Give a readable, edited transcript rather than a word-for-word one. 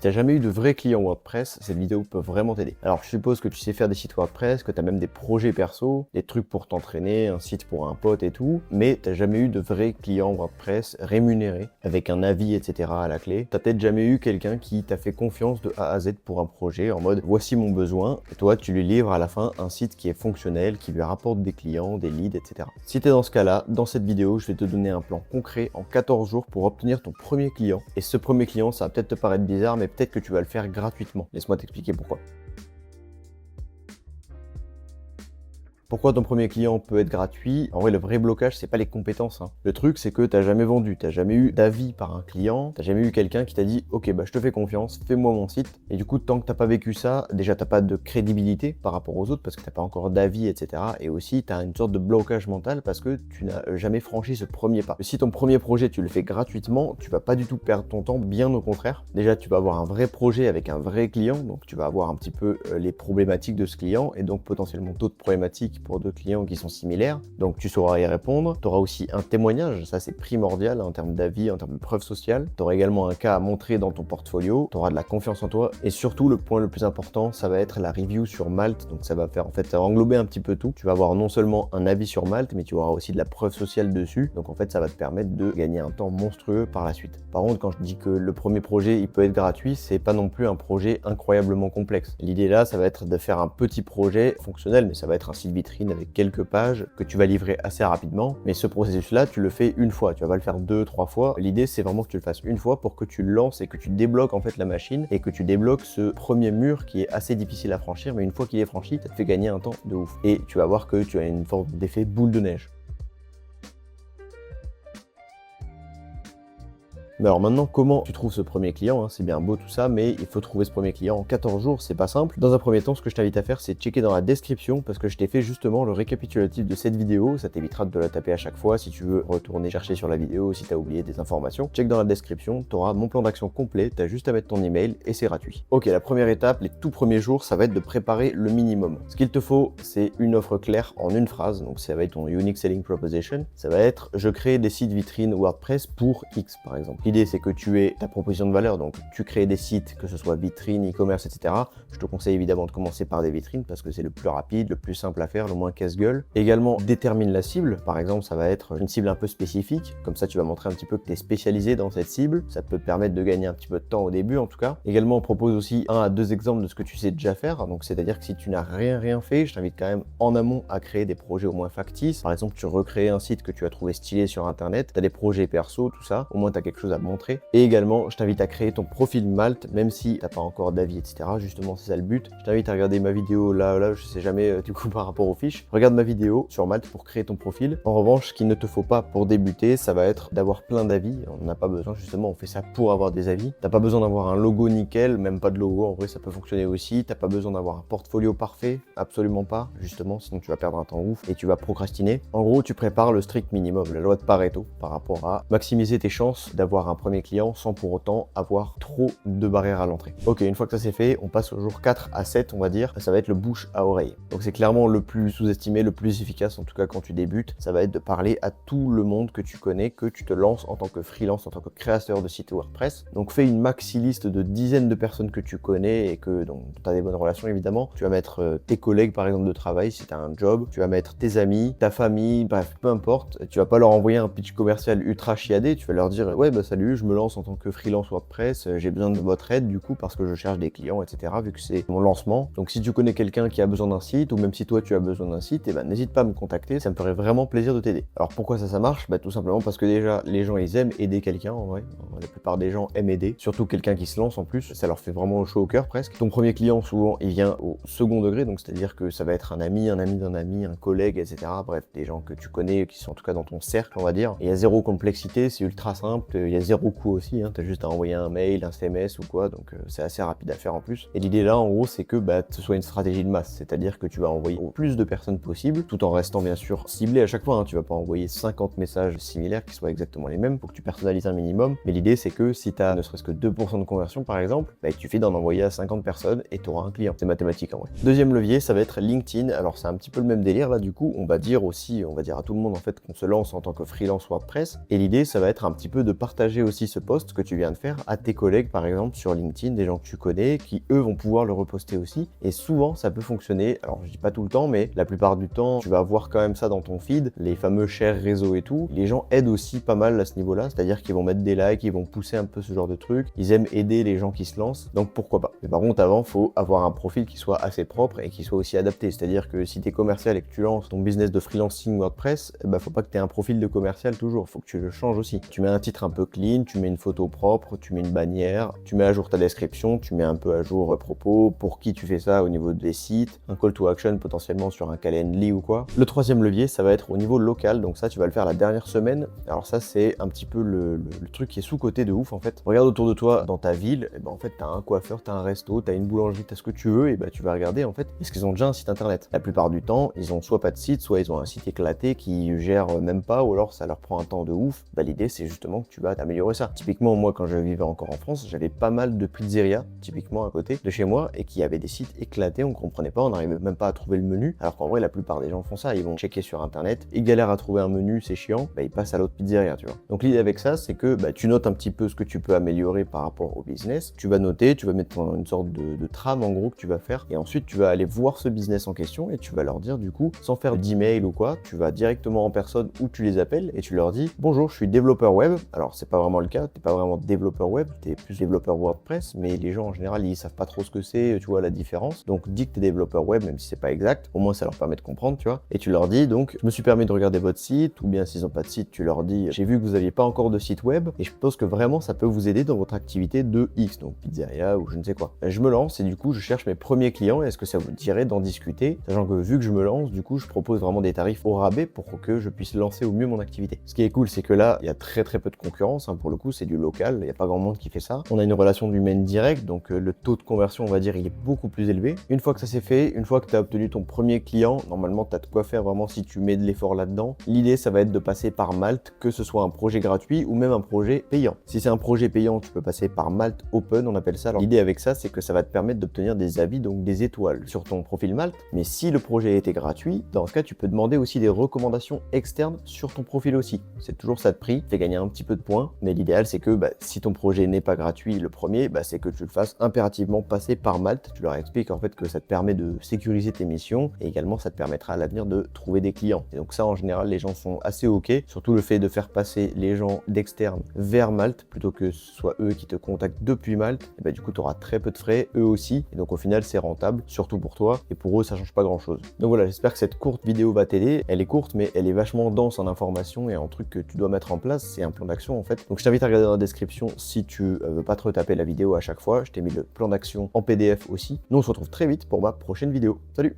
Si tu n'as jamais eu de vrais clients WordPress, cette vidéo peut vraiment t'aider. Alors je suppose que tu sais faire des sites WordPress, que tu as même des projets perso, des trucs pour t'entraîner, un site pour un pote et tout, mais tu n'as jamais eu de vrais clients WordPress rémunérés, avec un avis, etc. à la clé. Tu n'as peut-être jamais eu quelqu'un qui t'a fait confiance de A à Z pour un projet, en mode voici mon besoin, et toi tu lui livres à la fin un site qui est fonctionnel, qui lui rapporte des clients, des leads, etc. Si tu es dans ce cas-là, dans cette vidéo, je vais te donner un plan concret en 14 jours pour obtenir ton premier client. Et ce premier client, ça va peut-être te paraître bizarre, mais peut-être que tu vas le faire gratuitement. Laisse-moi t'expliquer pourquoi. Pourquoi ton premier client peut être gratuit? En vrai, le vrai blocage, c'est pas les compétences. Le truc, c'est que t'as jamais vendu, t'as jamais eu d'avis par un client, t'as jamais eu quelqu'un qui t'a dit « Ok, bah je te fais confiance, fais-moi mon site ». Et du coup, tant que t'as pas vécu ça, déjà t'as pas de crédibilité par rapport aux autres parce que t'as pas encore d'avis, etc. Et aussi, t'as une sorte de blocage mental parce que tu n'as jamais franchi ce premier pas. Si ton premier projet, tu le fais gratuitement, tu vas pas du tout perdre ton temps, bien au contraire. Déjà, tu vas avoir un vrai projet avec un vrai client, donc tu vas avoir un petit peu les problématiques de ce client et donc potentiellement d'autres problématiques pour d'autres clients qui sont similaires, donc tu sauras y répondre. Tu auras aussi un témoignage, ça c'est primordial en termes d'avis, en termes de preuve sociale. Tu auras également un cas à montrer dans ton portfolio, tu auras de la confiance en toi, et surtout le point le plus important, ça va être la review sur Malte, donc ça va faire en fait, ça va englober un petit peu tout. Tu vas avoir non seulement un avis sur Malte, mais tu auras aussi de la preuve sociale dessus, donc en fait ça va te permettre de gagner un temps monstrueux par la suite. Par contre, quand je dis que le premier projet il peut être gratuit, c'est pas non plus un projet incroyablement complexe. L'idée là, ça va être de faire un petit projet fonctionnel, mais ça va être un site vitrine avec quelques pages que tu vas livrer assez rapidement, mais ce processus-là, tu le fais une fois, tu vas pas le faire 2-3 fois. L'idée, c'est vraiment que tu le fasses une fois pour que tu le lances et que tu débloques en fait la machine et que tu débloques ce premier mur qui est assez difficile à franchir, mais une fois qu'il est franchi, ça te fait gagner un temps de ouf. Et tu vas voir que tu as une forme d'effet boule de neige. Mais alors maintenant, comment tu trouves ce premier client? C'est bien beau tout ça, mais il faut trouver ce premier client en 14 jours, c'est pas simple. Dans un premier temps, ce que je t'invite à faire, c'est checker dans la description, parce que je t'ai fait justement le récapitulatif de cette vidéo. Ça t'évitera de la taper à chaque fois si tu veux retourner chercher sur la vidéo, si tu as oublié des informations. Check dans la description, tu auras mon plan d'action complet, tu as juste à mettre ton email et c'est gratuit. Ok, la première étape, les tout premiers jours, ça va être de préparer le minimum. Ce qu'il te faut, c'est une offre claire en une phrase, donc ça va être ton Unique Selling Proposition. Ça va être, je crée des sites vitrines WordPress pour X, par exemple. L'idée, c'est que tu aies ta proposition de valeur, donc tu crées des sites, que ce soit vitrines, e-commerce, etc. Je te conseille évidemment de commencer par des vitrines parce que c'est le plus rapide, le plus simple à faire, le moins casse-gueule. Également, détermine la cible. Par exemple, ça va être une cible un peu spécifique. Comme ça, tu vas montrer un petit peu que tu es spécialisé dans cette cible. Ça peut te permettre de gagner un petit peu de temps au début, en tout cas. Également, on propose aussi 1 à 2 exemples de ce que tu sais déjà faire. Donc, c'est-à-dire que si tu n'as rien fait, je t'invite quand même en amont à créer des projets au moins factices. Par exemple, tu recrées un site que tu as trouvé stylé sur Internet. Tu as des projets perso, tout ça. Au moins, tu as quelque chose à montrer. Et également, je t'invite à créer ton profil Malte, même si t'as pas encore d'avis, etc. Justement, c'est ça le but. Je t'invite à regarder ma vidéo là, je sais jamais du coup par rapport aux fiches. Regarde ma vidéo sur Malte pour créer ton profil. En revanche, ce qu'il ne te faut pas pour débuter, ça va être d'avoir plein d'avis. On n'a pas besoin, justement, on fait ça pour avoir des avis. T'as pas besoin d'avoir un logo nickel, même pas de logo, en vrai ça peut fonctionner aussi. T'as pas besoin d'avoir un portfolio parfait, absolument pas, justement, sinon tu vas perdre un temps ouf et tu vas procrastiner. En gros, tu prépares le strict minimum, la loi de Pareto, par rapport à maximiser tes chances d'avoir un premier client sans pour autant avoir trop de barrières à l'entrée. Ok, une fois que ça c'est fait, on passe au jour 4 à 7, on va dire. Ça va être le bouche à oreille. Donc c'est clairement le plus sous-estimé, le plus efficace, en tout cas quand tu débutes. Ça va être de parler à tout le monde que tu connais, que tu te lances en tant que freelance, en tant que créateur de site WordPress. Donc fais une maxi liste de dizaines de personnes que tu connais et que donc tu as des bonnes relations évidemment. Tu vas mettre tes collègues par exemple de travail si tu as un job. Tu vas mettre tes amis, ta famille, bref, peu importe. Tu vas pas leur envoyer un pitch commercial ultra chiadé. Tu vas leur dire ouais bah salut, je me lance en tant que freelance WordPress, j'ai besoin de votre aide du coup parce que je cherche des clients, etc. vu que c'est mon lancement. Donc si tu connais quelqu'un qui a besoin d'un site ou même si toi tu as besoin d'un site, et ben n'hésite pas à me contacter, ça me ferait vraiment plaisir de t'aider. Alors pourquoi ça marche? Bah tout simplement parce que déjà les gens ils aiment aider quelqu'un en vrai. La plupart des gens aiment aider, surtout quelqu'un qui se lance en plus, ça leur fait vraiment chaud au cœur presque. Ton premier client souvent il vient au second degré, donc c'est-à-dire que ça va être un ami d'un ami, un collègue, etc. Bref, des gens que tu connais, qui sont en tout cas dans ton cercle on va dire. Et il y a zéro complexité, c'est ultra simple, il y a zéro coût aussi, t'as juste à envoyer un mail, un SMS ou quoi, donc c'est assez rapide à faire en plus. Et l'idée là en gros c'est que ce soit une stratégie de masse, c'est-à-dire que tu vas envoyer au plus de personnes possible, tout en restant bien sûr ciblé à chaque fois, tu vas pas envoyer 50 messages similaires qui soient exactement les mêmes, faut que tu personnalises un minimum, mais l'idée c'est que si tu as ne serait-ce que 2% de conversion par exemple, il suffit d'en envoyer à 50 personnes et tu auras un client, c'est mathématique en vrai. Deuxième levier, ça va être LinkedIn, alors c'est un petit peu le même délire là du coup, on va dire à tout le monde en fait qu'on se lance en tant que freelance WordPress, et l'idée ça va être un petit peu de partager partager aussi ce post que tu viens de faire à tes collègues, par exemple, sur LinkedIn, des gens que tu connais, qui eux vont pouvoir le reposter aussi. Et souvent, ça peut fonctionner. Alors, je dis pas tout le temps, mais la plupart du temps, tu vas voir quand même ça dans ton feed, les fameux shares réseaux et tout. Les gens aident aussi pas mal à ce niveau-là, c'est-à-dire qu'ils vont mettre des likes, ils vont pousser un peu ce genre de trucs. Ils aiment aider les gens qui se lancent, donc pourquoi pas. Mais par contre, avant, faut avoir un profil qui soit assez propre et qui soit aussi adapté. C'est-à-dire que si tu es commercial et que tu lances ton business de freelancing WordPress, faut pas que tu aies un profil de commercial toujours, faut que tu le changes aussi. Tu mets un titre un peu clean, tu mets une photo propre, tu mets une bannière, tu mets à jour ta description, tu mets un peu à jour propos, pour qui tu fais ça au niveau des sites, un call to action potentiellement sur un Calendly ou quoi. Le troisième levier, ça va être au niveau local, donc ça tu vas le faire la dernière semaine. Alors ça c'est un petit peu le truc qui est sous-coté de ouf en fait. Regarde autour de toi dans ta ville, et en fait t'as un coiffeur, t'as un resto, t'as une boulangerie, t'as ce que tu veux, et tu vas regarder en fait, est-ce qu'ils ont déjà un site internet? La plupart du temps, ils ont soit pas de site, soit ils ont un site éclaté qui gère même pas, ou alors ça leur prend un temps de ouf. L'idée c'est justement que tu vas t'améliorer ça. Typiquement moi quand je vivais encore en France, j'avais pas mal de pizzerias, typiquement à côté de chez moi, et qui avaient des sites éclatés, on comprenait pas, on n'arrivait même pas à trouver le menu, alors qu'en vrai la plupart des gens font ça, ils vont checker sur internet, ils galèrent à trouver un menu, c'est chiant, ils passent à l'autre pizzeria, tu vois. Donc l'idée avec ça, c'est que tu notes un petit peu ce que tu peux améliorer par rapport au business, tu vas noter, tu vas mettre une sorte de trame en gros que tu vas faire, et ensuite tu vas aller voir ce business en question, et tu vas leur dire du coup, sans faire d'email ou quoi, tu vas directement en personne où tu les appelles, et tu leur dis, bonjour, je suis développeur web, alors c'est pas vraiment le cas, t'es pas vraiment développeur web, t'es plus développeur WordPress, mais les gens en général ils savent pas trop ce que c'est, tu vois la différence, donc dis que t'es développeur web, même si c'est pas exact, au moins ça leur permet de comprendre, tu vois, et tu leur dis donc, je me suis permis de regarder votre site, ou bien s'ils ont pas de site, tu leur dis, j'ai vu que vous aviez pas encore de site web, et je pense que vraiment ça peut vous aider dans votre activité de X, donc pizzeria ou je ne sais quoi. Je me lance et du coup je cherche mes premiers clients, est-ce que ça vous dirait d'en discuter, sachant que vu que je me lance, du coup je propose vraiment des tarifs au rabais pour que je puisse lancer au mieux mon activité. Ce qui est cool, c'est que là, il y a très peu de concurrence, pour le coup c'est du local, il n'y a pas grand monde qui fait ça. On a une relation d'humaine directe, donc le taux de conversion, on va dire, il est beaucoup plus élevé. Une fois que ça c'est fait, une fois que tu as obtenu ton premier client, normalement tu as de quoi faire vraiment si tu mets de l'effort là-dedans. L'idée, ça va être de passer par Malte, que ce soit un projet gratuit ou même un projet payant. Si c'est un projet payant, tu peux passer par Malte Open, on appelle ça. Alors l'idée avec ça, c'est que ça va te permettre d'obtenir des avis, donc des étoiles sur ton profil Malte. Mais si le projet était gratuit, dans ce cas, tu peux demander aussi des recommandations externes sur ton profil aussi. C'est toujours ça de prix, fait gagner un petit peu de points, mais l'idéal c'est que si ton projet n'est pas gratuit le premier, c'est que tu le fasses impérativement passer par Malte. Tu leur expliques en fait que ça te permet de sécuriser tes missions et également ça te permettra à l'avenir de trouver des clients. Et donc ça en général les gens sont assez ok, surtout le fait de faire passer les gens d'externe vers Malte plutôt que ce soit eux qui te contactent depuis Malte, et du coup tu auras très peu de frais, eux aussi, et donc au final c'est rentable, surtout pour toi, et pour eux ça change pas grand chose. Donc voilà, j'espère que cette courte vidéo va t'aider. Elle est courte mais elle est vachement dense en informations et en trucs que tu dois mettre en place, c'est un plan d'action en fait. Donc je t'invite à regarder dans la description si tu veux pas te retaper la vidéo à chaque fois, je t'ai mis le plan d'action en PDF aussi. Nous on se retrouve très vite pour ma prochaine vidéo. Salut!